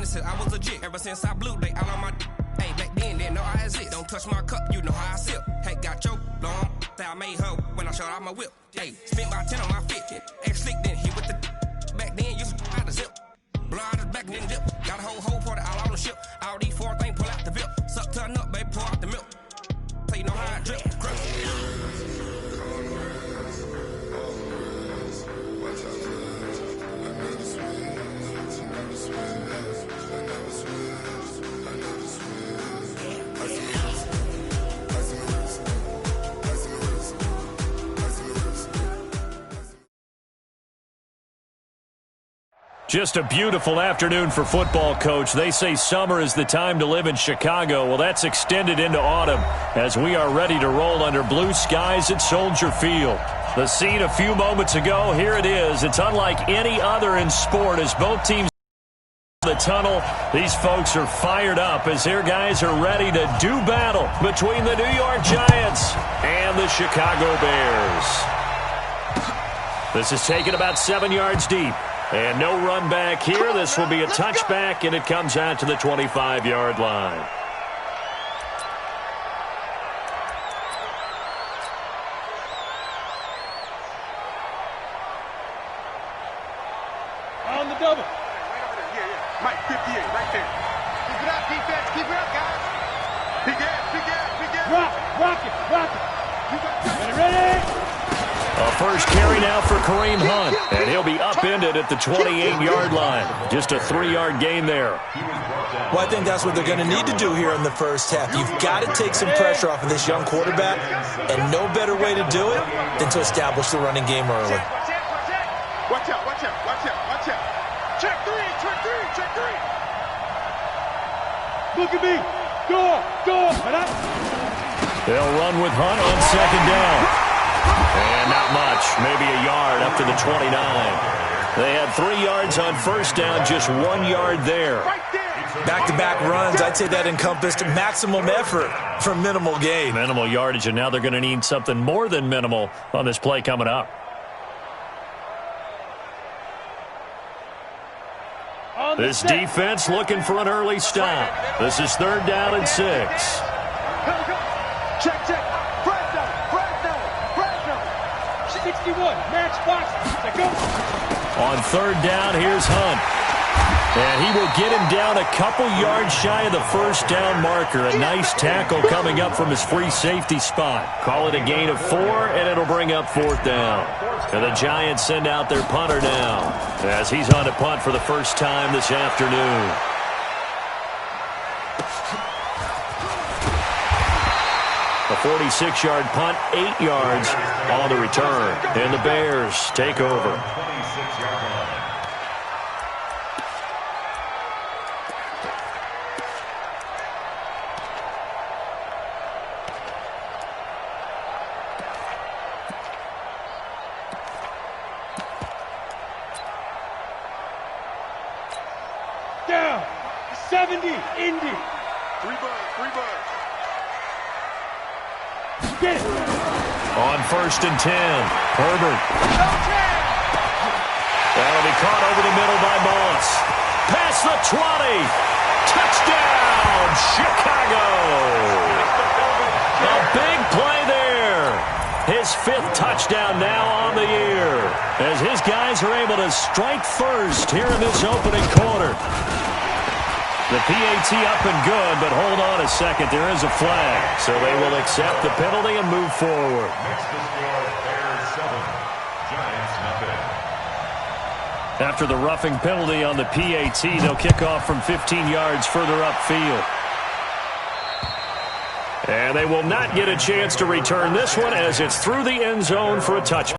since I was legit. Ever since I blew, they all on my hey, back then, didn't know I exist. Don't touch my cup, you know how I sip. Hey, got your long, that I made her when I showed out my whip. Hey, spent my 10 on my fit. Ex-slick, then hit with the back then, used to out the zip. Blow out his back, then dip. Got a whole party all on the ship. All these four things, pull out the VIP. Suck, turn up, baby, pour out the milk. So you know how I drip. Just a beautiful afternoon for football, Coach. They say summer is the time to live in Chicago. Well, that's extended into autumn as we are ready to roll under blue skies at Soldier Field. The scene a few moments ago, here it is. It's unlike any other in sport as both teams the tunnel. These folks are fired up as their guys are ready to do battle between the New York Giants and the Chicago Bears. This is taken about 7 yards deep. And no run back here. This will be a touchback, and it comes out to the 25-yard line. On the double. Right over there. Yeah. Mike, 58, right there. Keep it up, defense. Keep it up, guys. Big ass. Rock it. Ready? A first carry now for Kareem Hunt, and he'll be upended at the 28-yard line. Just a 3-yard gain there. Well, I think that's what they're going to need to do here in the first half. You've got to take some pressure off of this young quarterback, and no better way to do it than to establish the running game early. Watch out. Check three. Look at me. Go. They'll run with Hunt on second down. And not much, maybe a yard up to the 29. They had 3 yards on first down, just 1 yard there. Back-to-back runs, I'd say that encompassed maximum effort for minimal gain. Minimal yardage, and now they're going to need something more than minimal on this play coming up. This defense looking for an early stop. This is 3rd down and 6. Check. 61, match box. Go. On 3rd down, here's Hunt. And he will get him down a couple yards shy of the first down marker. A nice tackle coming up from his free safety spot. Call it a gain of 4, and it'll bring up 4th down. And the Giants send out their punter now as he's on to punt for the first time this afternoon. A 46-yard punt, 8 yards on the return. And the Bears take over. Down. 70, Indy. 3 bucks. Get it. On 1st and 10, Herbert. That'll be caught over the middle by Moss. Past the 20. Touchdown, Chicago. A big play there. His 5th touchdown now on the year as his guys are able to strike first here in this opening quarter. The PAT up and good, but hold on a second. There is a flag, so they will accept the penalty and move forward. Next to score, Bears 7, Giants nothing. After the roughing penalty on the PAT, they'll kick off from 15 yards further upfield. And they will not get a chance to return this one as it's through the end zone for a touchback.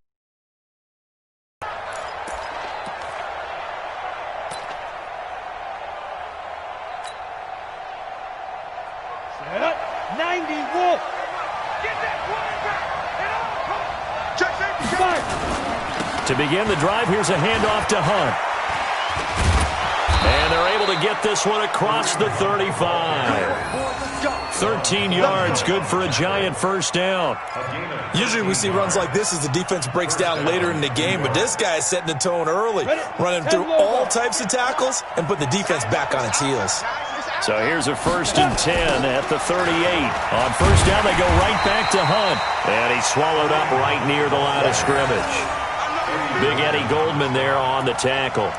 To begin the drive, here's a handoff to Hunt. And they're able able to get this one across the 35. 13 yards, good for a Giant first down. Usually we see runs like this as the defense breaks down later in the game, but this guy is setting the tone early, running through all types of tackles and put the defense back on its heels. So here's a 1st and 10 at the 38. On first down, they go right back to Hunt. And he's swallowed up right near the line of scrimmage. Big Eddie Goldman there on the tackle.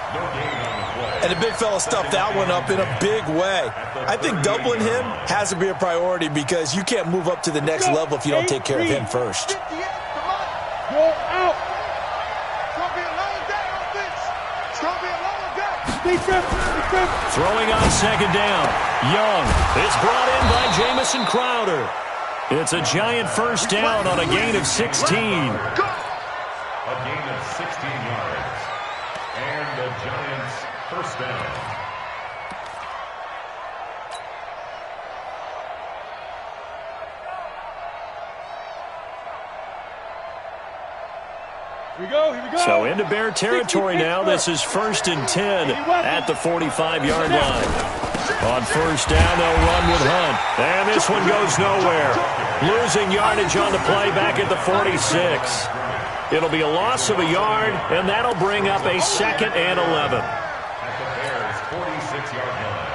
And the big fella stuffed that one up in a big way. I think doubling him has to be a priority because you can't move up to the next level if you don't take care of him first. Go out. It's going to be a long day on this. It's going to be a long day. Throwing on second down. Young is brought in by Jamison Crowder. It's a Giant first down on a gain of 16. A gain of 16 yards. And the Giants first down. Here we go. So into Bear territory now. This is 1st and 10 at the 45-yard line. On first down, they'll run with Hunt. And this one goes nowhere. Losing yardage on the play back at the 46. It'll be a loss of a yard, and that'll bring up a 2nd and 11. At the Bears' 46-yard line.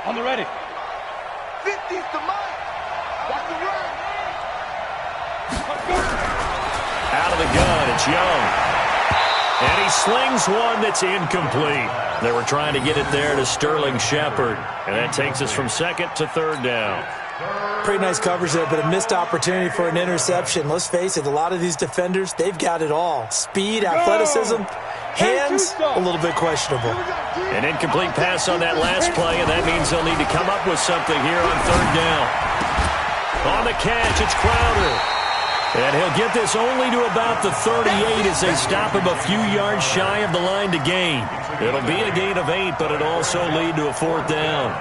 On the ready. 50's the mark. Watch the run. Out of the gun, it's Young. And he slings one that's incomplete. They were trying to get it there to Sterling Shepard. And that takes us from 2nd to 3rd down. Pretty nice coverage there, but a missed opportunity for an interception. Let's face it, a lot of these defenders, they've got it all. Speed, athleticism, hands, a little bit questionable. An incomplete pass on that last play, and that means they'll need to come up with something here on 3rd down. On the catch, it's Crowder. And he'll get this only to about the 38 as they stop him a few yards shy of the line to gain. It'll be a gain of 8, but it'll also lead to a 4th down.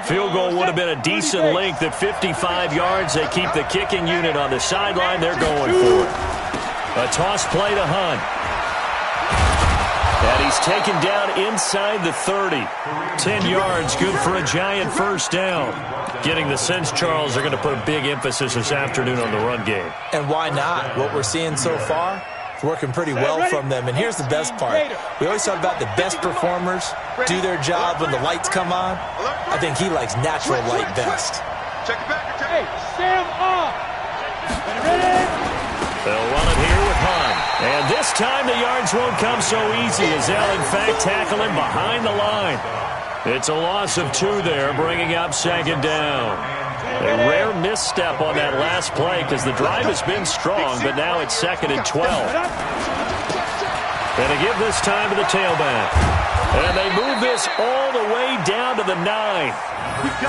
Field goal would have been a decent length at 55 yards. They keep the kicking unit on the sideline. They're going for it. A toss play to Hunt. And he's taken down inside the 30. 10 yards, good for a Giant first down. Getting the sense, Charles, they're going to put a big emphasis this afternoon on the run game. And why not? What we're seeing so far, it's working pretty well from them. And here's the best part. We always talk about the best performers do their job when the lights come on. I think he likes natural light best. Check it back. Hey, Sam off. Ready? They'll run it here with Hunt. And this time the yards won't come so easy as they'll, in fact, tackle him behind the line. It's a loss of 2 there, bringing up 2nd down. A rare misstep on that last play because the drive has been strong, but now it's 2nd and 12. And to give this time to the tailback. And they move this all the way down to the 9.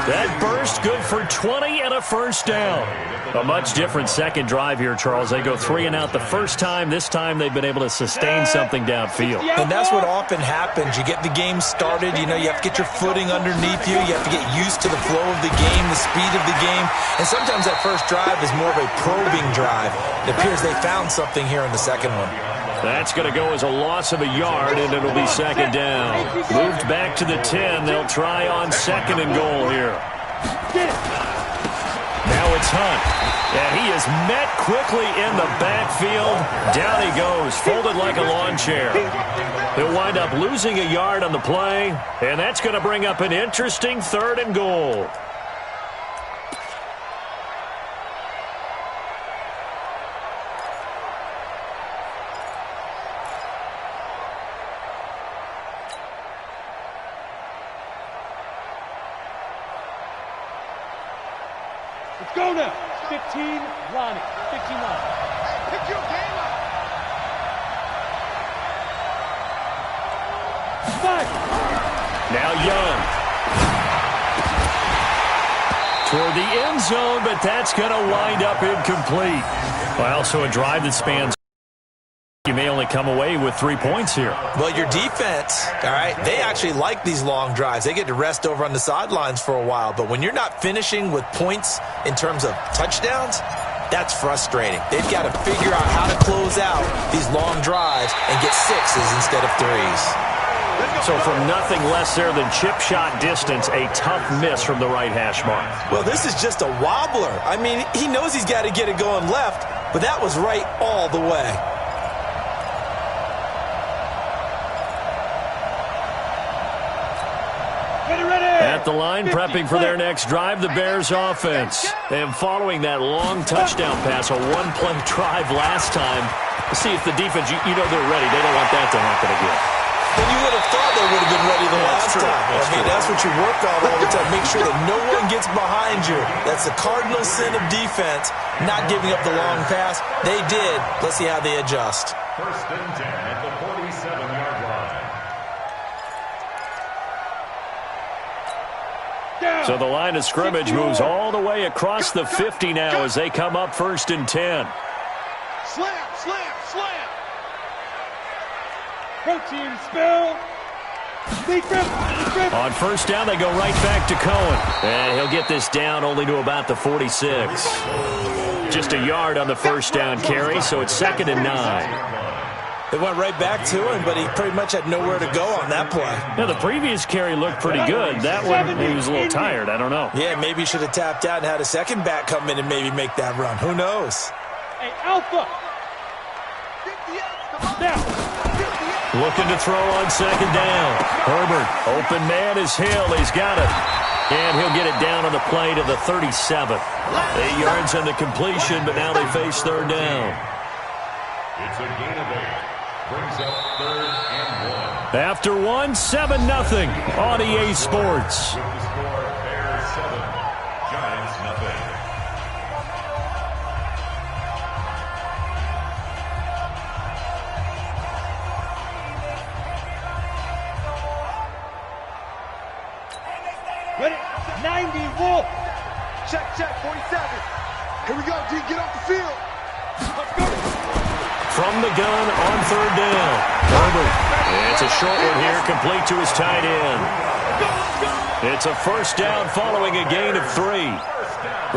That burst good for 20 and a first down. A much different second drive here, Charles. They go 3 and out the first time. This time they've been able to sustain something downfield. And that's what often happens. You get the game started. You know, you have to get your footing underneath you. You have to get used to the flow of the game, the speed of the game. And sometimes that first drive is more of a probing drive. It appears they found something here in the second one. That's going to go as a loss of a yard, and it'll be 2nd down. Moved back to the 10. They'll try on 2nd and goal here. Now it's Hunt. And he is met quickly in the backfield. Down he goes, folded like a lawn chair. He'll wind up losing a yard on the play, and that's going to bring up an interesting 3rd and goal. Let's go now. 15, Ronnie. 15 line. Pick your game up. 5. Now Young. Toward the end zone, but that's going to wind up incomplete. Well, so a drive that spans You may only come away with 3 points here. Well, your defense, all right, they actually like these long drives. They get to rest over on the sidelines for a while. But when you're not finishing with points in terms of touchdowns, that's frustrating. They've got to figure out how to close out these long drives and get 6s instead of 3s. So from nothing less there than chip shot distance, a tough miss from the right hash mark. Well, this is just a wobbler. I mean, he knows he's got to get it going left, but that was right all the way. At the line, prepping for their next drive, the Bears offense. And following that long touchdown pass, a one-play drive last time. See if the defense, you know they're ready. They don't want that to happen again. Well, you would have thought they would have been ready the last time. That's what you work on all the time. Make sure that no one gets behind you. That's the cardinal sin of defense, not giving up the long pass. They did. Let's see how they adjust. 1st and 10 at the 47-yard line. So the line of scrimmage moves all the way across the 50 now as they come up 1st and 10. Slam, slam, slam. Protein spill. On 1st down, they go right back to Cohen. And he'll get this down only to about the 46. Just a yard on the 1st down carry, so it's 2nd and 9. They went right back to him, but he pretty much had nowhere to go on that play. Yeah, the previous carry looked pretty good. That one, he was a little tired. I don't know. Yeah, maybe he should have tapped out and had a second back come in and maybe make that run. Who knows? Hey, Alpha. Looking to throw on 2nd down. Herbert, open man is Hill. He's got it. And he'll get it down on the play to the 37. 8 yards on the completion, but now they face 3rd down. It's a gain of 8. Brings up 3rd and 1. After 7-0 on EA Sports. With the score, Bears 7, Giants nothing. Ready? 90 Wolf. Check, 47. Here we go, D. Get off the field. Let's go. From the gun on 3rd down. Herbert. It's a short one here, complete to his tight end. It's a 1st down following a gain of 3.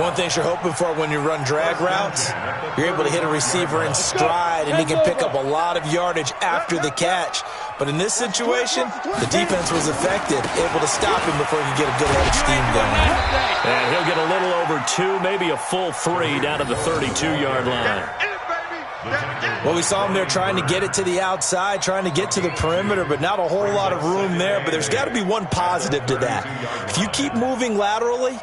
One thing you're hoping for when you run drag routes, you're able to hit a receiver in stride, and he can pick up a lot of yardage after the catch. But in this situation, the defense was effective, able to stop him before he could get a good head of steam going. And he'll get a little over 2, maybe a full 3 down to the 32-yard line. Well, we saw him there trying to get it to the outside, trying to get to the perimeter, but not a whole lot of room there. But there's got to be one positive to that. If you keep moving laterally,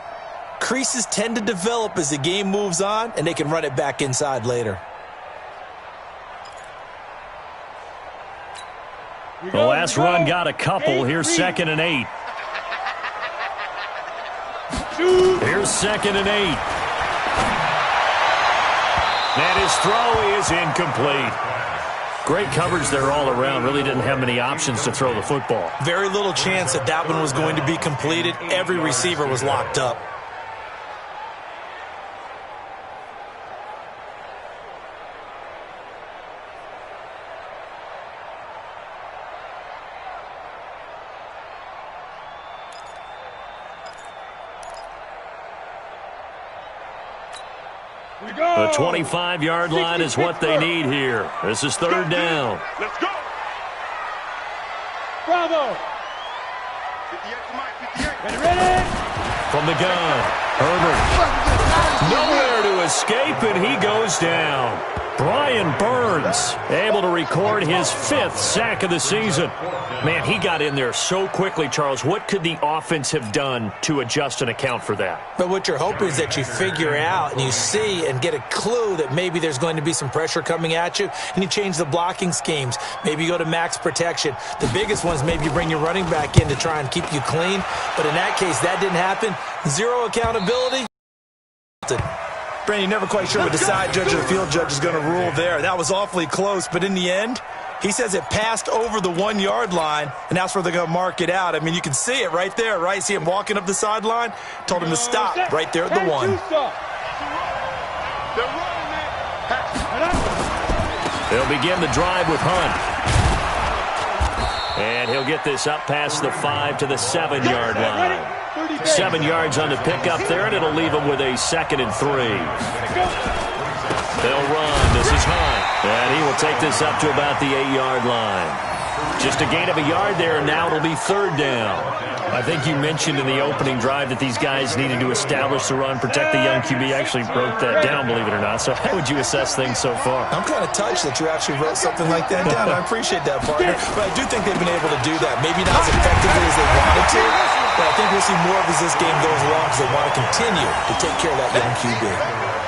creases tend to develop as the game moves on, and they can run it back inside later. The last run got a couple. Here's 2nd and 8. Here's 2nd and 8. And his throw is incomplete. Great coverage there all around. Really didn't have many options to throw the football. Very little chance that that one was going to be completed. Every receiver was locked up. The 25-yard line is what they need here. This is 3rd down. Let's go. Bravo. 58 to Mike, 58. Ready? From the gun, Herbert. Nowhere to escape, and he goes down. Brian Burns able to record his 5th sack of the season. Man, he got in there so quickly, Charles. What could the offense have done to adjust and account for that? But what you're hoping is that you figure out and you see and get a clue that maybe there's going to be some pressure coming at you, and you change the blocking schemes. Maybe you go to max protection. The biggest one is maybe you bring your running back in to try and keep you clean. But in that case, that didn't happen. Zero accountability. Brandon, you're never quite sure what the side judge or the field judge is going to rule there. That was awfully close, but in the end, he says it passed over the 1-yard line, and that's where they're going to mark it out. I mean, you can see it right there, right? See him walking up the sideline? Told him to stop right there at the 1. They'll begin the drive with Hunt. And he'll get this up past the 5 to the 7-yard line. 7 yards on the pickup there, and it'll leave them with a 2nd and 3. They'll run. This is Hunt. And he will take this up to about the 8-yard line. Just a gain of a yard there, and now it'll be 3rd down. I think you mentioned in the opening drive that these guys needed to establish the run, protect the young QB. I actually wrote that down, believe it or not. So how would you assess things so far? I'm kind of touched that you actually wrote something like that down. I appreciate that, partner. But I do think they've been able to do that. Maybe not as effectively as they wanted to, but I think we'll see more of as this game goes along because they want to continue to take care of that young QB.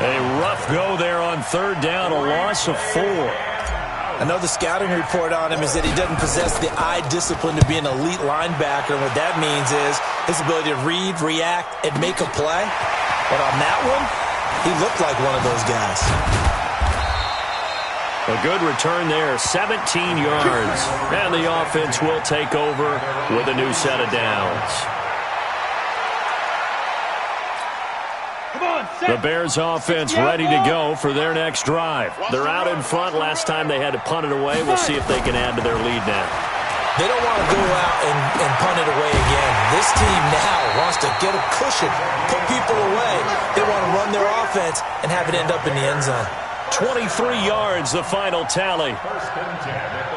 A rough go there on 3rd down, a loss of 4. Another scouting report on him is that he doesn't possess the eye discipline to be an elite linebacker. And what that means is his ability to read, react, and make a play. But on that one, he looked like one of those guys. A good return there, 17 yards. And the offense will take over with a new set of downs. The Bears offense ready to go for their next drive. They're out in front. Last time they had to punt it away. We'll see if they can add to their lead now. They don't want to go out and punt it away again. This team now wants to get a cushion, put people away. They want to run their offense and have it end up in the end zone. 23 yards, the final tally.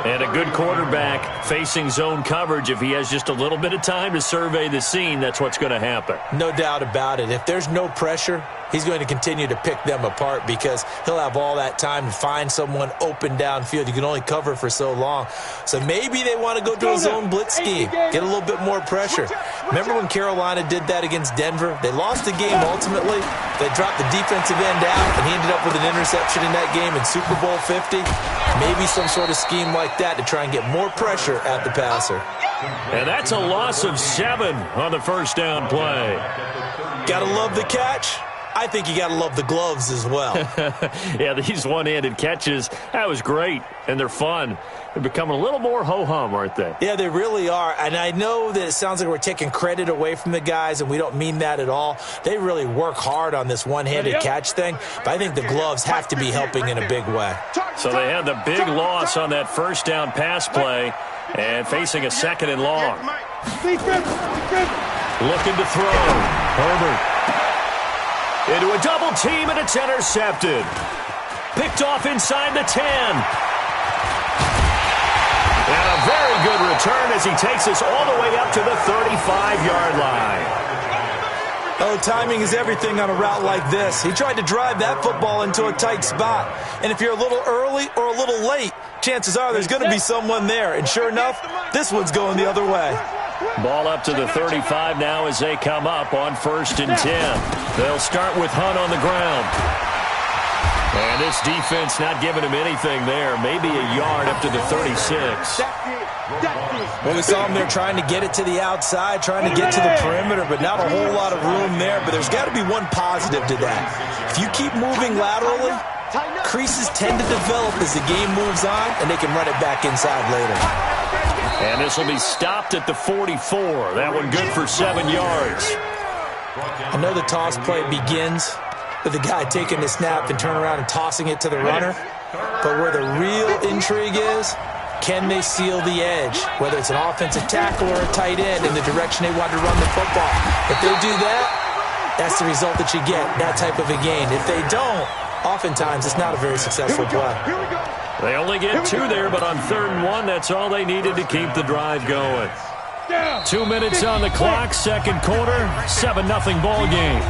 And a good quarterback facing zone coverage. If he has just a little bit of time to survey the scene, that's what's going to happen. No doubt about it. If there's no pressure, he's going to continue to pick them apart because he'll have all that time to find someone open downfield. You can only cover for so long. So maybe they want to go to a zone blitz scheme, get a little bit more pressure. Remember when Carolina did that against Denver? They lost the game ultimately. They dropped the defensive end out, and he ended up with an interception in that game in Super Bowl 50. Maybe some sort of scheme like that to try and get more pressure at the passer. And that's a loss of 7 on the first down play. Gotta love the catch. I think you got to love the gloves as well. Yeah, these one-handed catches, that was great, and they're fun. They're becoming a little more ho-hum, aren't they? Yeah, they really are, and I know that it sounds like we're taking credit away from the guys, and we don't mean that at all. They really work hard on this one-handed catch thing, but I think the gloves have to be helping in a big way. So they had the big loss on that first down pass play and facing a 2nd and long. Looking to throw. Herbert. Into a double team, and it's intercepted. Picked off inside the 10. And a very good return as he takes us all the way up to the 35-yard line. Oh, timing is everything on a route like this. He tried to drive that football into a tight spot. And if you're a little early or a little late, chances are there's going to be someone there. And sure enough, this one's going the other way. Ball up to the 35 now as they come up on 1st and 10. They'll start with Hunt on the ground. And this defense not giving him anything there. Maybe a yard up to the 36. Well, we saw him there trying to get it to the outside, trying to get to the perimeter, but not a whole lot of room there. But there's got to be one positive to that. If you keep moving laterally, creases tend to develop as the game moves on, and they can run it back inside later. And this will be stopped at the 44. That one good for 7 yards. I know the toss play begins with the guy taking the snap and turn around and tossing it to the runner. But where the real intrigue is, can they seal the edge? Whether it's an offensive tackle or a tight end in the direction they want to run the football. If they do that, that's the result that you get, that type of a gain. If they don't, oftentimes it's not a very successful play. They only get 2 there, but on 3rd and 1, that's all they needed to keep the drive going. 2 minutes on the clock, 2nd quarter, 7-0 ball game.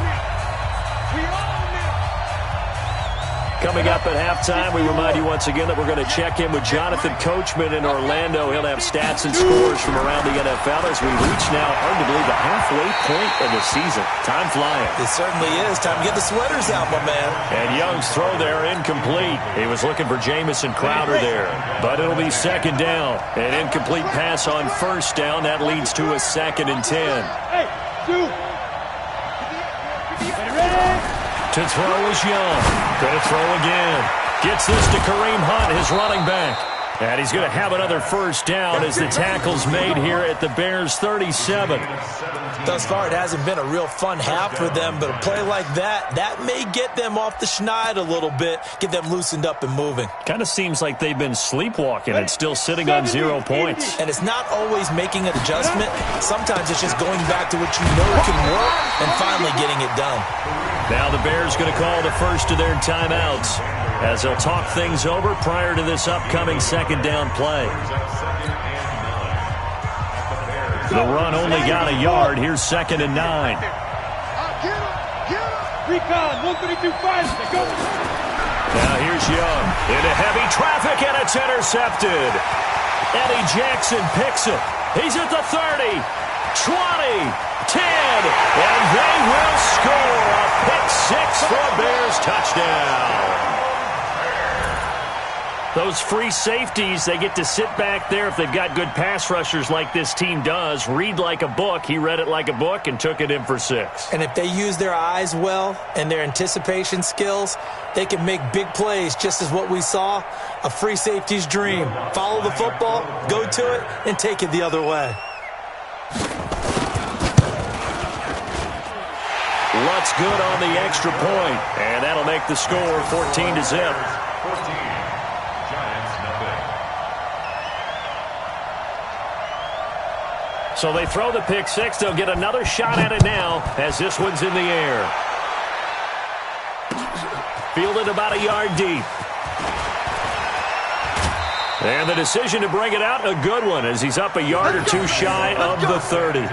Coming up at halftime, we remind you once again that we're going to check in with Jonathan Coachman in Orlando. He'll have stats and scores from around the NFL as we reach now, hard to believe, the halfway point of the season. Time flying. It certainly is. Time to get the sweaters out, my man. And Young's throw there incomplete. He was looking for Jamison Crowder there. But it'll be 2nd down. An incomplete pass on 1st down. That leads to a 2nd and 10. To throw is Young. Going to throw again. Gets this to Kareem Hunt, his running back. And he's going to have another first down as the tackle's made here at the Bears' 37. Thus far, it hasn't been a real fun half for them, but a play like that may get them off the schneid a little bit, get them loosened up and moving. Kind of seems like they've been sleepwalking and still sitting on 0 points. And it's not always making an adjustment. Sometimes it's just going back to what you know can work and finally getting it done. Now the Bears going to call the first of their timeouts as they'll talk things over prior to this upcoming second down play. The run only got a yard. Here's 2nd and 9. Recon, 132 fighters. Go. Now here's Young into heavy traffic, and it's intercepted. Eddie Jackson picks it. He's at the 30, 20, 10, and they will score a pick six for a Bears touchdown. Those free safeties, they get to sit back there if they've got good pass rushers like this team does. Read like a book. He read it like a book and took it in for 6. And if they use their eyes well and their anticipation skills, they can make big plays, just as what we saw, a free safety's dream. Follow the football, go to it, and take it the other way. Lutz good on the extra point, and that'll make the score 14-0. So they throw the pick six. They'll get another shot at it now as this one's in the air. Fielded about a yard deep. And the decision to bring it out, a good one, as he's up a yard or two shy of the 30.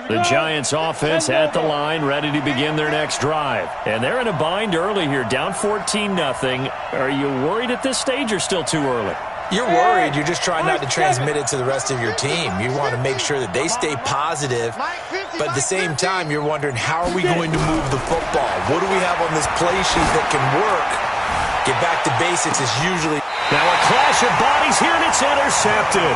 The Giants offense at the line, ready to begin their next drive. And they're in a bind early here, down 14-0. Are you worried at this stage or still too early? You're worried. You're just trying not to transmit it to the rest of your team. You want to make sure that they stay positive, but at the same time, you're wondering, how are we going to move the football? What do we have on this play sheet that can work? Get back to basics is usually... Now a clash of bodies here, and it's intercepted.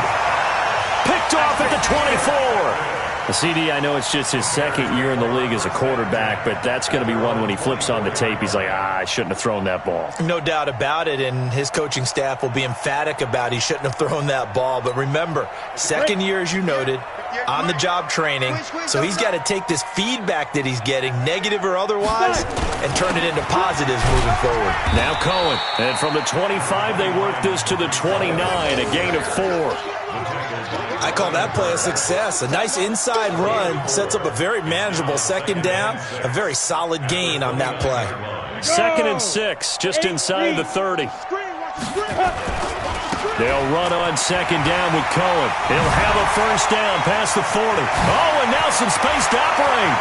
Picked off at the 24. The CD, I know it's just his second year in the league as a quarterback, but that's going to be one when he flips on the tape. He's like, I shouldn't have thrown that ball. No doubt about it, and his coaching staff will be emphatic about he shouldn't have thrown that ball. But remember, second year, as you noted, on-the-job training, so he's got to take this feedback that he's getting, negative or otherwise, and turn it into positives moving forward. Now Cohen, and from the 25, they work this to the 29, a gain of 4. I call that play a success. A nice inside run sets up a very manageable second down, a very solid gain on that play. 2nd and 6, just inside the 30. They'll run on second down with Cohen. He'll have a first down past the 40. Oh, and now some space to operate.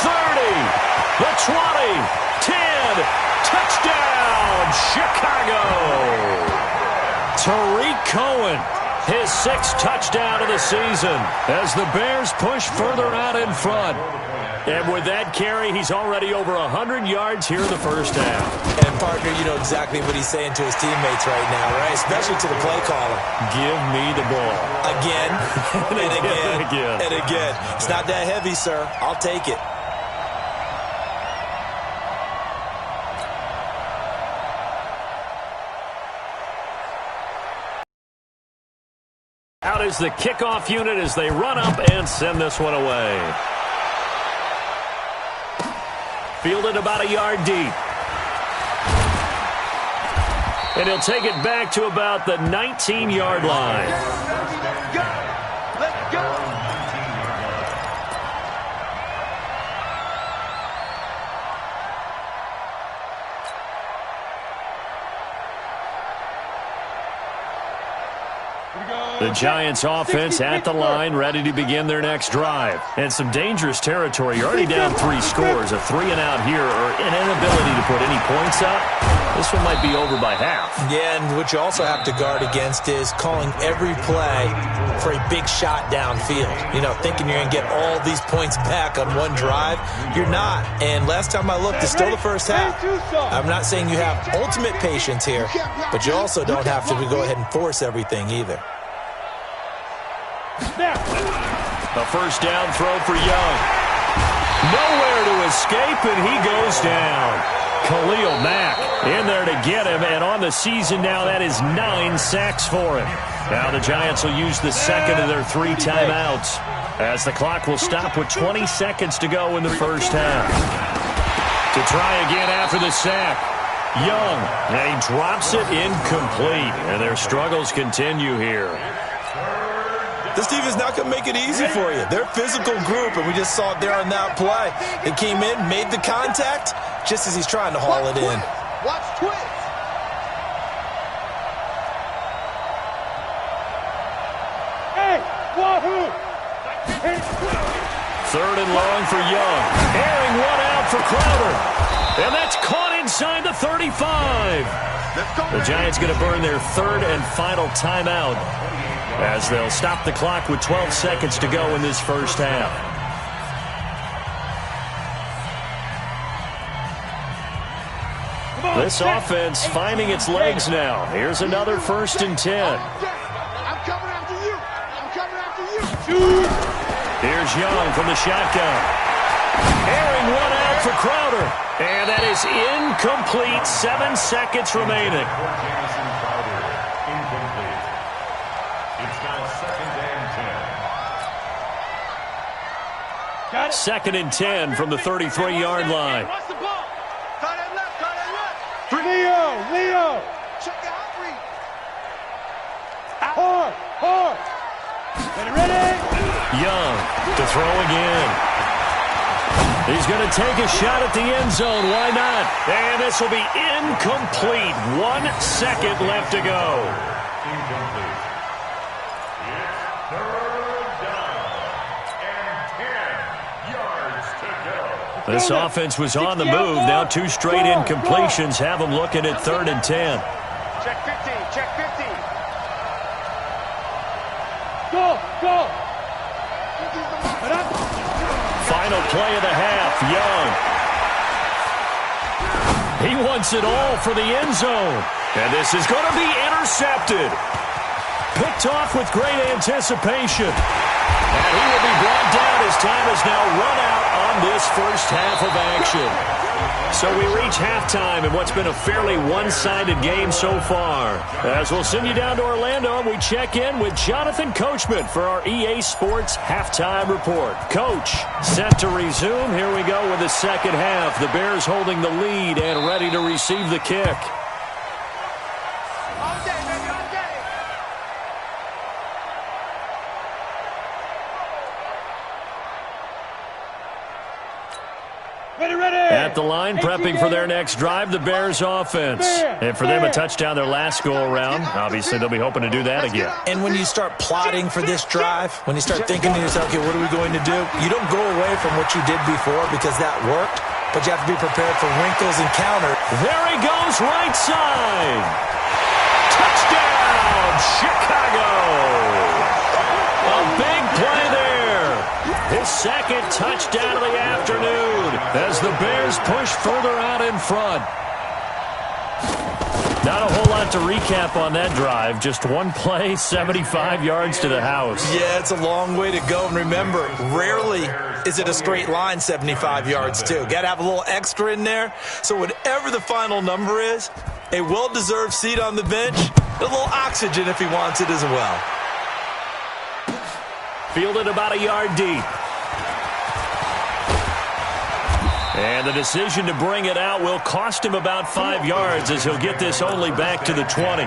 30, the 20, 10, touchdown, Chicago. Tariq Cohen, his 6th touchdown of the season as the Bears push further out in front. And with that carry, he's already over 100 yards here in the first half. And, partner, you know exactly what he's saying to his teammates right now, right? Especially to the play caller. Give me the ball. Again, and again, and again. and again. It's not that heavy, sir. I'll take it. Out is the kickoff unit as they run up and send this one away. Fielded about a yard deep. And he'll take it back to about the 19-yard line. Let's go. The Giants offense at the line, ready to begin their next drive. And some dangerous territory. You're already down 3 scores. A 3-and-out here or an inability to put any points up. This one might be over by half. Yeah, and what you also have to guard against is calling every play for a big shot downfield. You know, thinking you're going to get all these points back on one drive. You're not. And last time I looked, it's still the first half. I'm not saying you have ultimate patience here, but you also don't have to go ahead and force everything either. A first down throw for Young. Nowhere to escape, and he goes down. Khalil Mack in there to get him, and on the season now, that is 9 sacks for him. Now the Giants will use the second of their 3 timeouts, as the clock will stop with 20 seconds to go in the first half. To try again after the sack, Young, and he drops it incomplete, and their struggles continue here. This team is not going to make it easy for you. They're a physical group, and we just saw it there on that play. They came in, made the contact, just as he's trying to haul it in. Watch twist. Hey, wahoo! Third and long for Young. Airing one out for Crowder. And that's caught inside the 35. The Giants going to burn their third and final timeout, as they'll stop the clock with 12 seconds to go in this first half. This offense finding its legs now. Here's another 1st and 10. I'm coming after you. I'm coming after you. Here's Young from the shotgun. Airing one out for Crowder. And that is incomplete. 7 seconds remaining. Second and 10 from the 33-yard line. Leo. Check the outreach. Hard. Ready? Young to throw again. He's going to take a shot at the end zone. Why not? And this will be incomplete. 1 second left to go. Incomplete. It's third down and 10 yards to go. This offense was on the move. Now 2 straight incompletions have them looking at 3rd and 10. Check 15. Check 15. Go. Final play of the half. Young. He wants it all for the end zone. And this is going to be intercepted. Picked off with great anticipation. And he will be brought down as time has now run out on this first half of action. So we reach halftime in what's been a fairly one-sided game so far. As we'll send you down to Orlando, and we check in with Jonathan Coachman for our EA Sports Halftime Report. Coach, set to resume. Here we go with the second half. The Bears holding the lead and ready to receive the kick. At the line, prepping for their next drive, the Bears offense. And for them, a touchdown their last go-around. Obviously, they'll be hoping to do that again. And when you start plotting for this drive, when you start thinking to yourself, okay, what are we going to do? You don't go away from what you did before because that worked, but you have to be prepared for wrinkles and counter. There he goes, right side. Touchdown, Chicago. A big play there. His second touchdown of the afternoon as the Bears push further out in front. Not a whole lot to recap on that drive. Just one play, 75 yards to the house. Yeah, it's a long way to go. And remember, rarely is it a straight line 75 yards, too. Got to have a little extra in there. So whatever the final number is, a well-deserved seat on the bench, a little oxygen if he wants it as well. Fielded about a yard deep. And the decision to bring it out will cost him about 5 yards as he'll get this only back to the 20.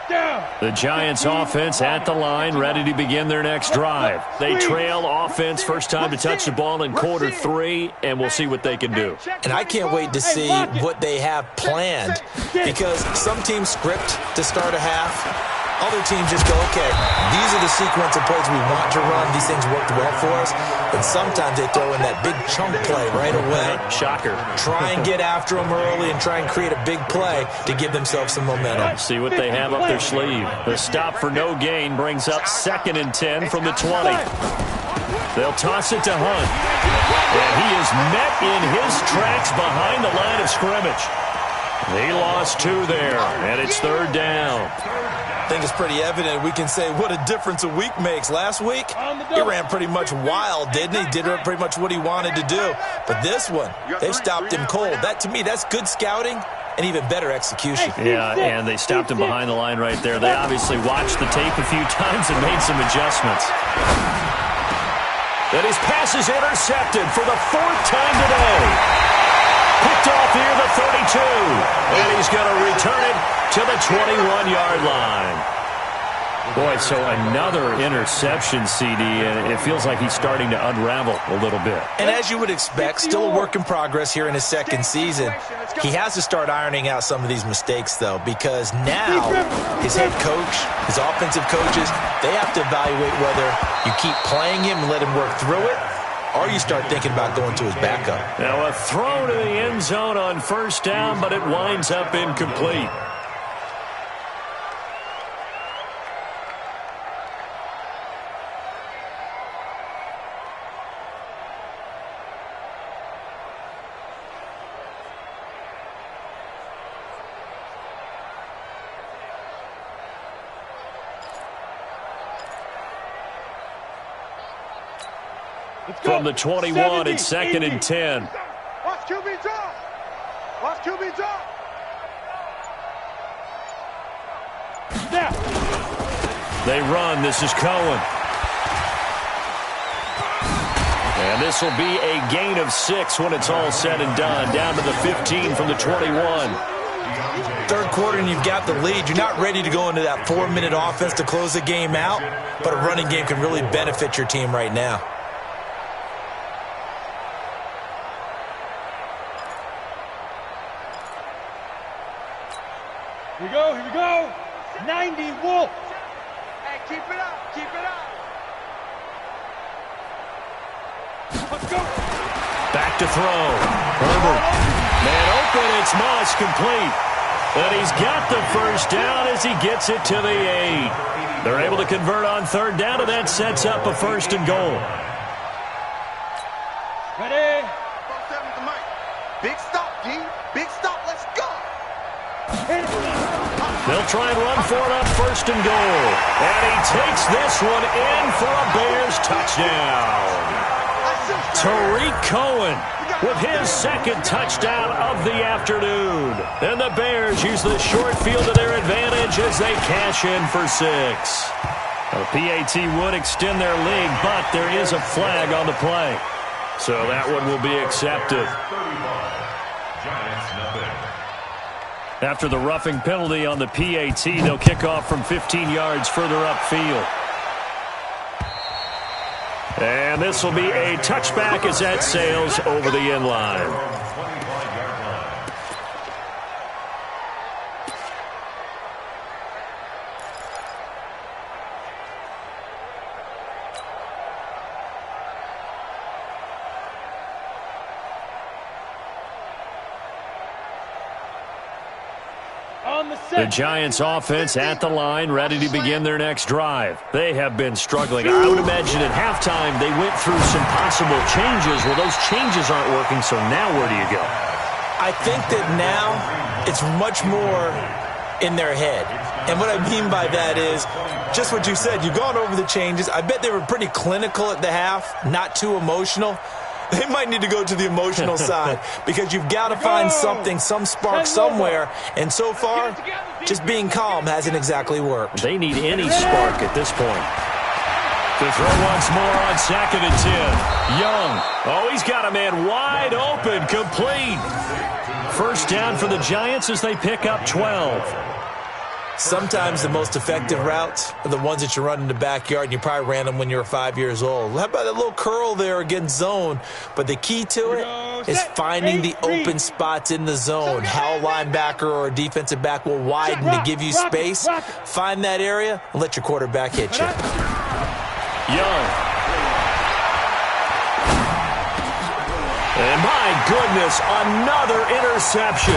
Down. The Giants offense at the line, ready to begin their next drive. They trail offense, first time to touch the ball in quarter 3, and we'll see what they can do. And I can't wait to see what they have planned, because some teams script to start a half. Other teams just go, okay, these are the sequence of plays we want to run. These things worked well for us. And sometimes they throw in that big chunk play right away. Shocker. Try and get after them early and try and create a big play to give themselves some momentum. See what they have up their sleeve. The stop for no gain brings up 2nd and 10 from the 20. They'll toss it to Hunt. And he is met in his tracks behind the line of scrimmage. He lost 2 there, and it's 3rd down. I think it's pretty evident. We can say what a difference a week makes. Last week, he ran pretty much wild, didn't he? Did pretty much what he wanted to do. But this one, they stopped him cold. That, to me, that's good scouting and even better execution. Yeah, and they stopped him behind the line right there. They obviously watched the tape a few times and made some adjustments. And his pass is intercepted for the 4th time today. Picked off here, the 32. And he's going to return it to the 21-yard line. Boy, so another interception, CD, and it feels like he's starting to unravel a little bit. And as you would expect, still a work in progress here in his 2nd season. He has to start ironing out some of these mistakes, though, because now his head coach, his offensive coaches, they have to evaluate whether you keep playing him and let him work through it, or you start thinking about going to his backup. Now a throw to the end zone on 1st down, but it winds up incomplete. From the 21, it's 2nd and 10. Watch QB drop. Watch QB drop. They run. This is Cohen. And this will be a gain of 6 when it's all said and done. Down to the 15 from the 21. 3rd quarter and you've got the lead. You're not ready to go into that 4-minute offense to close the game out, but a running game can really benefit your team right now. Here we go, here we go. 90 Wolf. Hey, keep it up, keep it up. Let's go. Back to throw. Herbert. Man open, it's Moss, complete. And he's got the 1st down as he gets it to the 8. They're able to convert on 3rd down, and that sets up a 1st and goal. Ready? Big stop, D. Big stop, let's go. They'll try and run for it on 1st and goal. And he takes this one in for a Bears touchdown. Tariq Cohen with his 2nd touchdown of the afternoon. And the Bears use the short field to their advantage as they cash in for 6. The PAT would extend their lead, but there is a flag on the play. So that one will be accepted. After the roughing penalty on the PAT, they'll kick off from 15 yards further upfield. And this will be a touchback as that sails over the end line. The Giants offense at the line, ready to begin their next drive. They have been struggling. I would imagine at halftime they went through some possible changes. Well, those changes aren't working, so now where do you go? I think that now it's much more in their head. And what I mean by that is just what you said. You've gone over the changes. I bet they were pretty clinical at the half, not too emotional. They might need to go to the emotional side because you've got to find something, some spark somewhere. And so far, just being calm hasn't exactly worked. They need any spark at this point. To throw once more on 2nd and 10. Young. Oh, he's got a man wide open, complete. 1st down for the Giants as they pick up 12. Sometimes the most effective routes are the ones that you run in the backyard, and you probably ran them when you were 5 years old. How about that little curl there against zone? But the key to it is finding the open spots in the zone. How a linebacker or a defensive back will widen to give you space. Find that area and let your quarterback hit you. Young. And my goodness, another interception.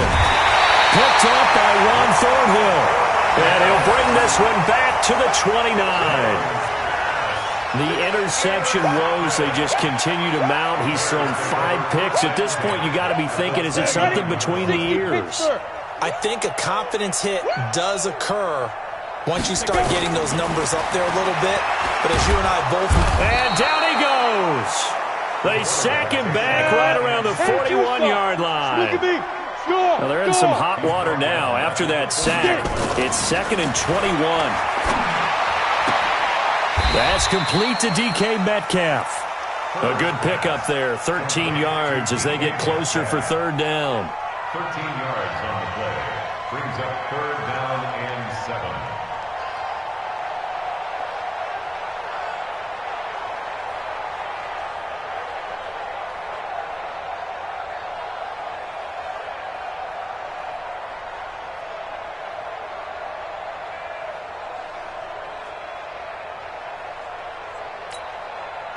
Picked up by Ron Thornhill. And he'll bring this one back to the 29. The interception woes, they just continue to mount. He's thrown 5 picks. At this point, you got to be thinking, is it something between the ears? I think a confidence hit does occur once you start getting those numbers up there a little bit. But as you and I both... And down he goes. They sack him back right around the 41-yard line. Well, they're in some hot water now after that sack. It's 2nd and 21. That's complete to DK Metcalf. A good pickup there, 13 yards as they get closer for 3rd down. 13 yards on the play. Brings up 3rd down and 7.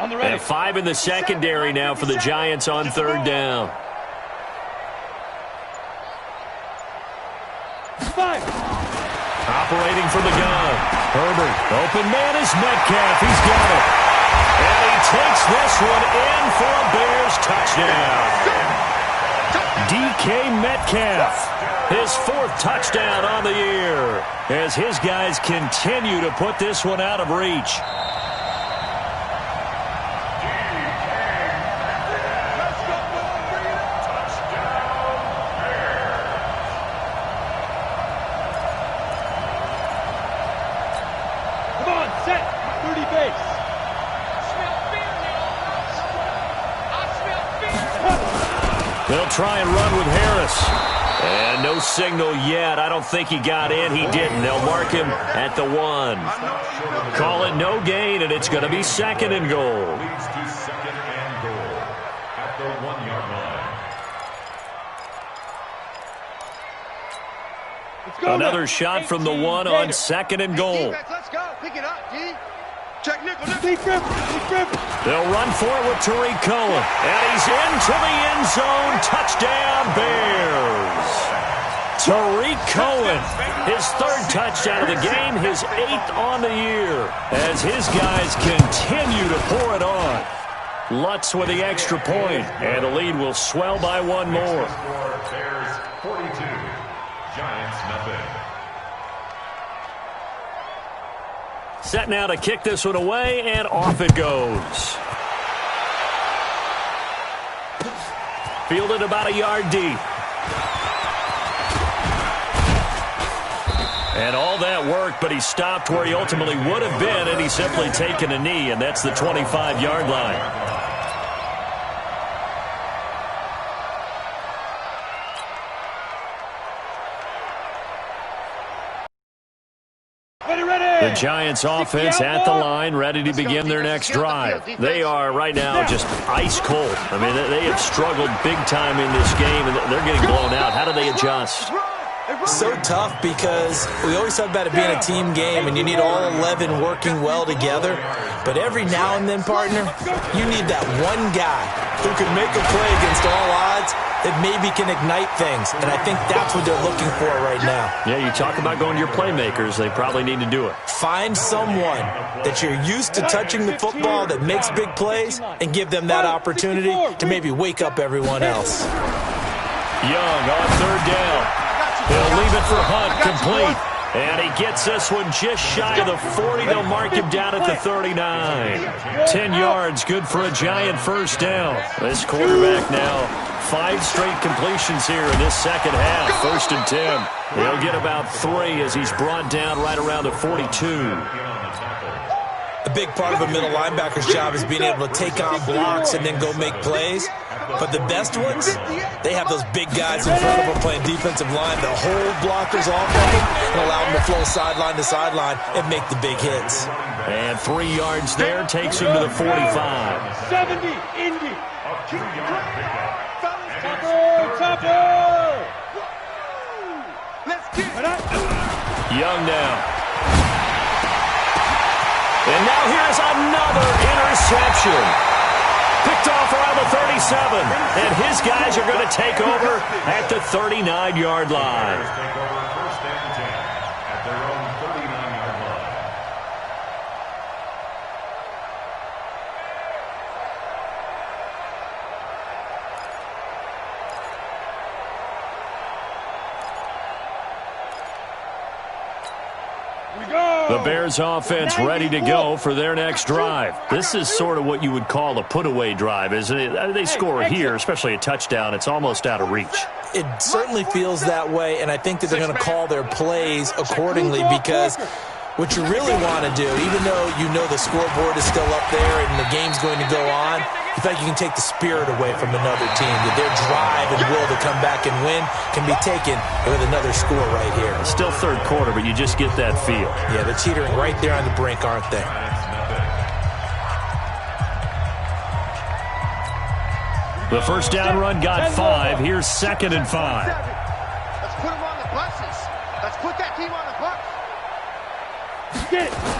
And 5 in the secondary now for the Giants on 3rd down. Operating from the gun. Herbert, open man is Metcalf. He's got it. And he takes this one in for a Bears touchdown. DK Metcalf, his 4th touchdown on the year, as his guys continue to put this one out of reach. They'll try and run with Harris. And no signal yet. I don't think he got in. He didn't. They'll mark him at the 1. Call it no gain, and it's going to be 2nd and goal. Leads to 2nd and goal at the 1-yard line. Another shot from the 1 on 2nd and goal. Let's go. Pick it up, D. Check nickel. They'll run for it with Tariq Cohen. And he's into the end zone. Touchdown, Bears. Tariq Cohen, his 3rd touchdown of the game, his 8th on the year, as his guys continue to pour it on. Lutz with the extra point, and the lead will swell by 1 more. Bears 42, Giants nothing. Set now to kick this one away, and off it goes. Fielded about a yard deep. And all that work, but he stopped where he ultimately would have been, and he's simply taken a knee, and that's the 25-yard line. The Giants offense at the line, ready to begin their next drive. They are right now just ice cold. I mean, they have struggled big time in this game, and they're getting blown out. How do they adjust? So tough because we always talk about it being a team game, and you need all 11 working well together. But every now and then, partner, you need that one guy who can make a play against all odds that maybe can ignite things. And I think that's what they're looking for right now. Yeah, you talk about going to your playmakers. They probably need to do it. Find someone that you're used to touching the football that makes big plays and give them that opportunity to maybe wake up everyone else. Young on 3rd down. He'll leave it for Hunt, complete. And he gets this one just shy of the 40. They'll mark him down at the 39. 10 yards, good for a Giant 1st down. This quarterback now, 5 straight completions here in this second half. 1st and 10. He'll get about 3 as he's brought down right around the 42. A big part of a middle linebacker's job is being able to take on blocks and then go make plays. But the best ones, they have those big guys in front of them playing defensive line that hold blockers off of them and allow them to flow sideline to sideline and make the big hits. And 3 yards there takes him to the 45. 70, Indy. Let's get it. Young now. And now here's another interception. Picked off around the 37. And his guys are going to take over at the 39-yard line. Take over first and 10 at their own 39-yard line. The Bears offense ready to go for their next drive. This is sort of what you would call a put-away drive, isn't it? They score here, especially a touchdown. It's almost out of reach. It certainly feels that way, and I think that they're going to call their plays accordingly because what you really want to do, even though you know the scoreboard is still up there and the game's going to go on, you feel like you can take the spirit away from another team, that their drive and will to come back and win can be taken with another score right here. Still third quarter, but you just get that feel. Yeah, they're teetering right there on the brink, aren't they? The first down run got 5. Here's 2nd and 5. Let's put them on the buses. Let's put that team on the bus.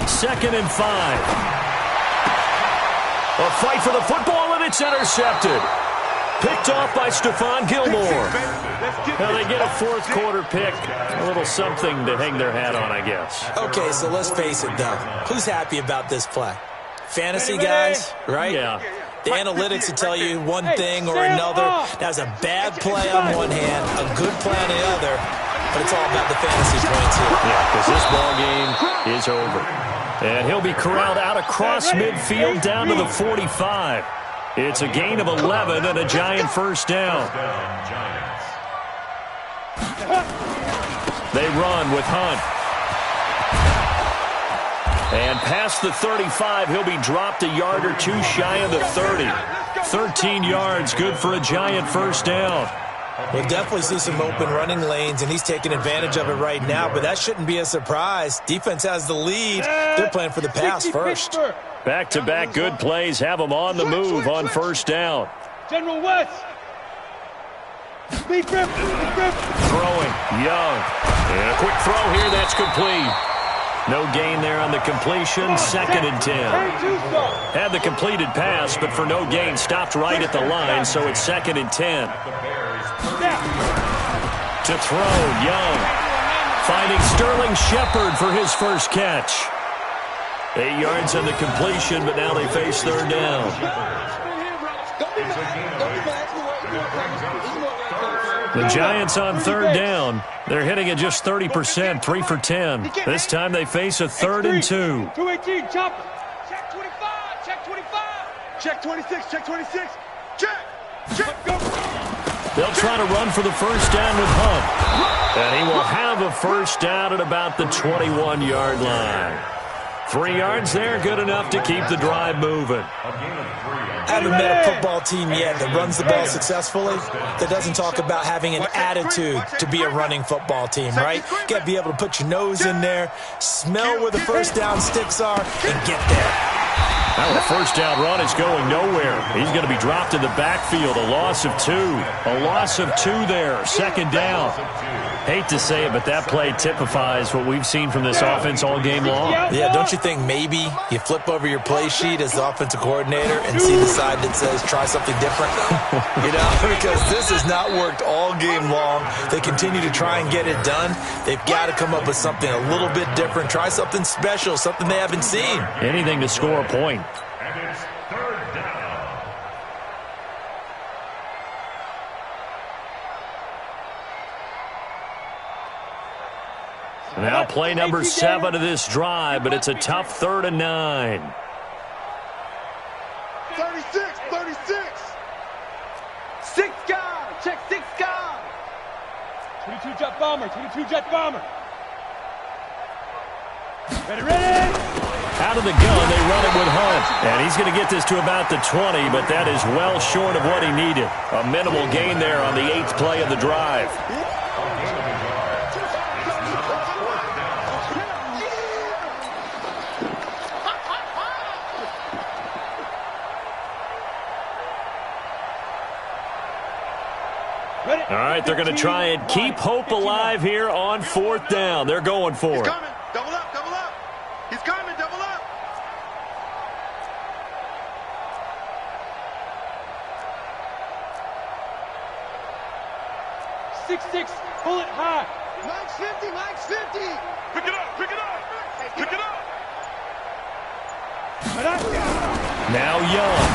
2nd and 5. A fight for the football, and it's intercepted. Picked off by Stephon Gilmore. Now they get a fourth quarter pick. A little something to hang their hat on, I guess. Okay, so let's face it, though. Who's happy about this play? Fantasy guys, right? Yeah. The analytics will tell you one thing or another. That was a bad play on one hand, a good play on the other, but it's all about the fantasy points here. Yeah, because this ball game is over. And he'll be corralled out across midfield down to the 45. It's a gain of 11 and a Giant first down. They run with Hunt. And past the 35, he'll be dropped a yard or two shy of the 30. 13 yards, good for a Giant first down. We'll definitely see some open running lanes, and he's taking advantage of it right now, but that shouldn't be a surprise. Defense has the lead. They're playing for the pass first. Back-to-back good plays have them on the move on first down. General West. Big grip. Throwing, Young. And a quick throw here, that's complete. No gain there on the completion, 2nd and 10. Had the completed pass, but for no gain, stopped right at the line, so it's 2nd and 10. To throw, Young. Finding Sterling Shepard for his first catch. 8 yards on the completion, but now they face third down. The Giants on third down. They're hitting at just 30%, 3 for 10. This time they face a 3rd and 2. 218, chopper. Check 25, check 25. Check 26, check 26. Check, go. They'll try to run for the first down with Hunt. And he will have a first down at about the 21-yard line. 3 yards there, good enough to keep the drive moving. I haven't met a football team yet that runs the ball successfully that doesn't talk about having an attitude to be a running football team, right? You got to be able to put your nose in there, smell where the first down sticks are, and get there. Now the first down run is going nowhere. He's going to be dropped in the backfield. A loss of 2. A loss of 2 there. 2nd down. Hate to say it, but that play typifies what we've seen from this offense all game long. Yeah, don't you think maybe you flip over your play sheet as the offensive coordinator and see the side that says try something different? You know, because this has not worked all game long. They continue to try and get it done. They've got to come up with something a little bit different. Try something special, something they haven't seen. Anything to score a point. And it's third down. Now play number 7 of this drive, but it's a tough 3rd and 9. 36, 36. 6 guard, check 6 guard. 22 jet bomber, 22 jet bomber. Ready. Out of the gun, they run it with Hunt. And he's going to get this to about the 20, but that is well short of what he needed. A minimal gain there on the 8th play of the drive. All right, they're going to try and keep hope alive here on 4th down. They're going for it. He's coming. Double up, double up. He's coming, double up. 6-6, pull it high. Max 50, Max 50. Pick it up, pick it up, pick it up. Now Young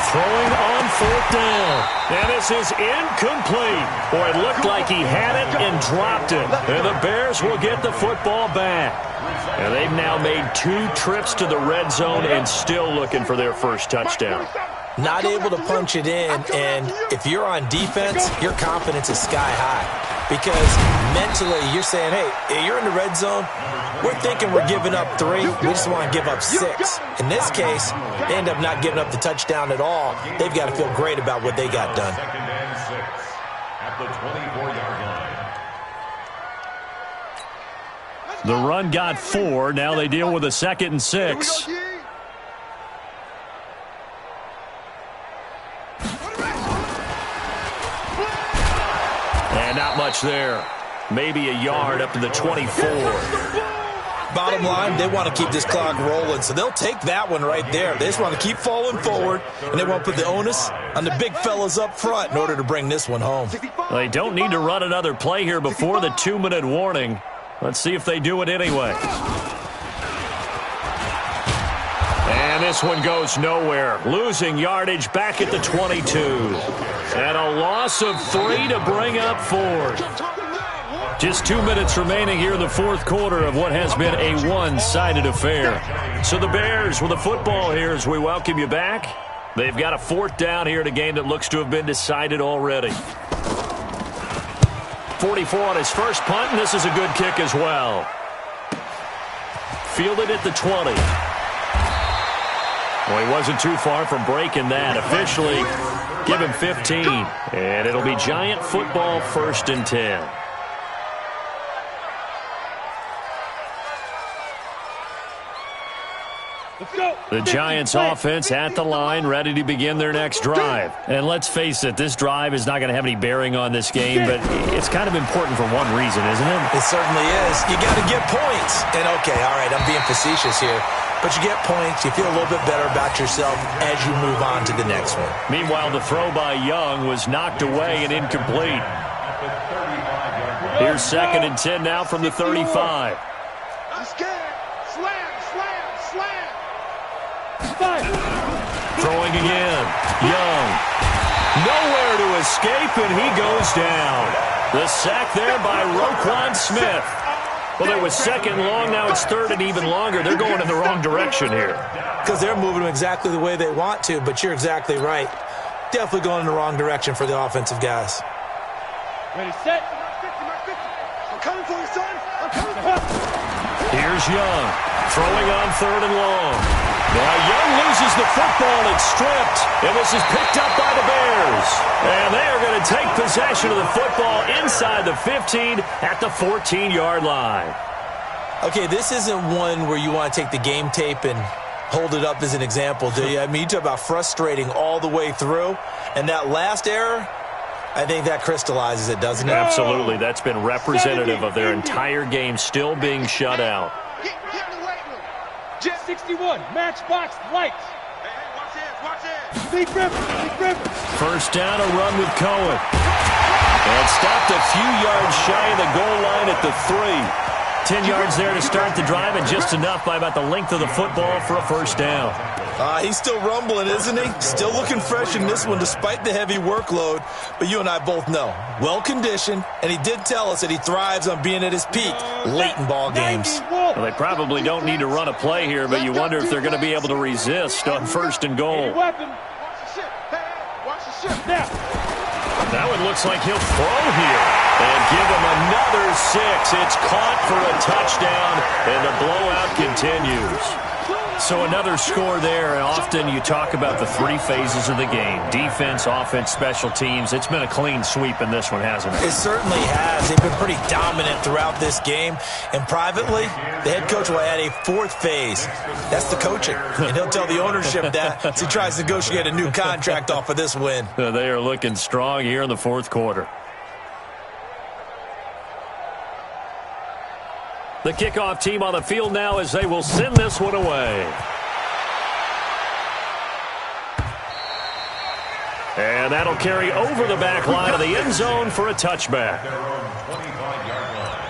throwing on 4th down. And this is incomplete. Boy, it looked like he had it and dropped it. And the Bears will get the football back. And they've now made 2 trips to the red zone and still looking for their first touchdown. Not able to punch it in, and if you're on defense, your confidence is sky high. Because mentally, you're saying, hey, you're in the red zone. We're thinking we're giving up 3. We just want to give up 6. In this case, they end up not giving up the touchdown at all. They've got to feel great about what they got done. 2nd and 6 at the 24-yard line. The run got 4. Now they deal with a 2nd and 6. And not much there. Maybe a yard up to the 24. Bottom line, they want to keep this clock rolling, so they'll take that one right there. They just want to keep falling forward, and they want to put the onus on the big fellas up front in order to bring this one home. They don't need to run another play here before the 2-minute warning. Let's see if they do it anyway. And this one goes nowhere. Losing yardage back at the 22. And a loss of 3 to bring up 4th. Just 2 minutes remaining here in the 4th quarter of what has been a one-sided affair. So the Bears with the football here as we welcome you back. They've got a 4th down here in a game that looks to have been decided already. 44 on his first punt, and this is a good kick as well. Fielded at the 20. Well, he wasn't too far from breaking that. Officially, give him 15. And it'll be Giant football 1st and 10. The Giants offense at the line, ready to begin their next drive. And let's face it, this drive is not going to have any bearing on this game, but it's kind of important for one reason, isn't it? It certainly is. You got to get points. And okay, all right, I'm being facetious here. But you get points, you feel a little bit better about yourself as you move on to the next one. Meanwhile, the throw by Young was knocked away and incomplete. Here's 2nd and 10 now from the 35. I'm scared. Slam, slam, slam. Throwing again. Young. Nowhere to escape, and he goes down. The sack there by Roquan Smith. Well, it was 2nd long. Now it's 3rd and even longer. They're going in the wrong direction here. Because they're moving them exactly the way they want to, but you're exactly right. Definitely going in the wrong direction for the offensive guys. Ready, set. I'm coming for you, son. I'm coming for you. Here's Young. Throwing on 3rd and long. Now Young loses the football. It's stripped. And this is picked up by the Bears. And they are going to take possession of the football inside the 15 at the 14-yard line. Okay, this isn't one where you want to take the game tape and hold it up as an example, do you? I mean, you talk about frustrating all the way through. And that last error, I think that crystallizes it, doesn't it? Absolutely. That's been representative of their entire game still being shut out. Get in the weight room. Jet 61, matchbox lights. Hey, watch this, watch this. Big Griffin, Big Griffin. First down, a run with Cohen. And stopped a few yards shy of the goal line at the 3. 10 yards there to start the drive, and just enough by about the length of the football for a first down. He's still rumbling, isn't he? Still looking fresh in this one despite the heavy workload. But you and I both know, well-conditioned, and he did tell us that he thrives on being at his peak late in ball games. Well, they probably don't need to run a play here, but you wonder if they're going to be able to resist on 1st and goal. Weapon. Watch the ship. Hey, watch the ship. Now. That one looks like he'll throw here and give him another 6. It's caught for a touchdown, and the blowout continues. So another score there, and often you talk about the three phases of the game. Defense, offense, special teams. It's been a clean sweep in this one, hasn't it? It certainly has. They've been pretty dominant throughout this game. And privately, the head coach will add a fourth phase. That's the coaching. And he'll tell the ownership that as he tries to negotiate a new contract off of this win. They are looking strong here in the fourth quarter. The kickoff team on the field now as they will send this one away. And that'll carry over the back line of the end zone for a touchback. Their own 25-yard line.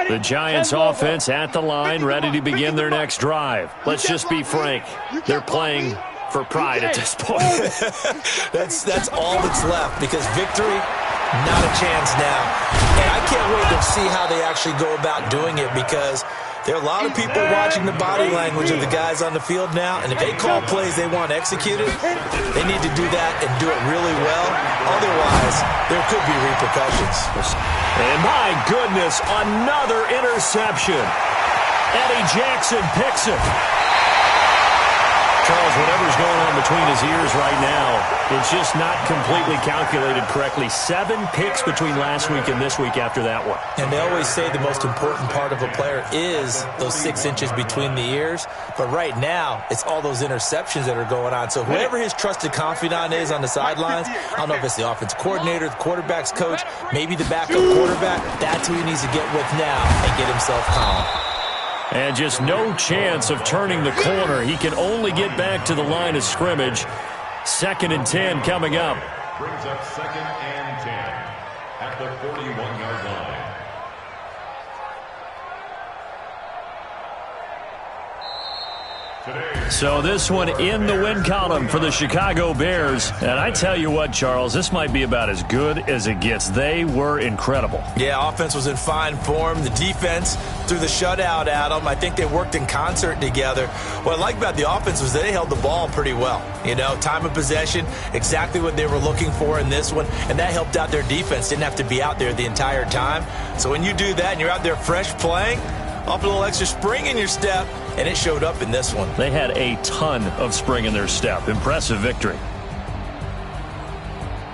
The Giants offense at the line, ready to begin their next drive. Let's just be frank. They're playing for pride at this point. That's all that's left, because victory, not a chance now. And I can't wait to see how they actually go about doing it, because there are a lot of people watching the body language of the guys on the field now, and if they call plays they want executed, they need to do that and do it really well. Otherwise, there could be repercussions. And my goodness, another interception. Eddie Jackson picks it. Charles, whatever's going on between his ears right now, it's just not completely calculated correctly. 7 picks between last week and this week after that one. And they always say the most important part of a player is those 6 inches between the ears. But right now, it's all those interceptions that are going on. So whoever his trusted confidant is on the sidelines, I don't know if it's the offensive coordinator, the quarterback's coach, maybe the backup quarterback, that's who he needs to get with now and get himself calm. And just no chance of turning the corner. He can only get back to the line of scrimmage. 2nd and 10 coming up. Brings up 2nd and 10 at the 41-yard line. So this one in the win column for the Chicago Bears. And I tell you what, Charles, this might be about as good as it gets. They were incredible. Yeah, offense was in fine form. The defense threw the shutout at them. I think they worked in concert together. What I like about the offense was they held the ball pretty well. You know, time of possession, exactly what they were looking for in this one. And that helped out their defense. Didn't have to be out there the entire time. So when you do that and you're out there fresh playing, off a little extra spring in your step, and it showed up in this one. They had a ton of spring in their step. Impressive victory.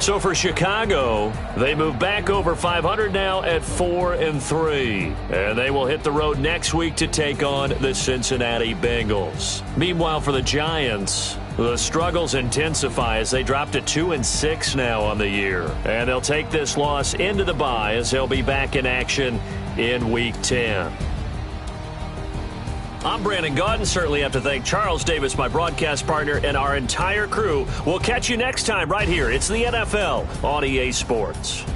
So for Chicago, they move back over 500 now at 4-3. And they will hit the road next week to take on the Cincinnati Bengals. Meanwhile, for the Giants, the struggles intensify as they drop to 2-6 now on the year. And they'll take this loss into the bye as they'll be back in action in Week 10. I'm Brandon Gaudin. Certainly have to thank Charles Davis, my broadcast partner, and our entire crew. We'll catch you next time right here. It's the NFL on EA Sports.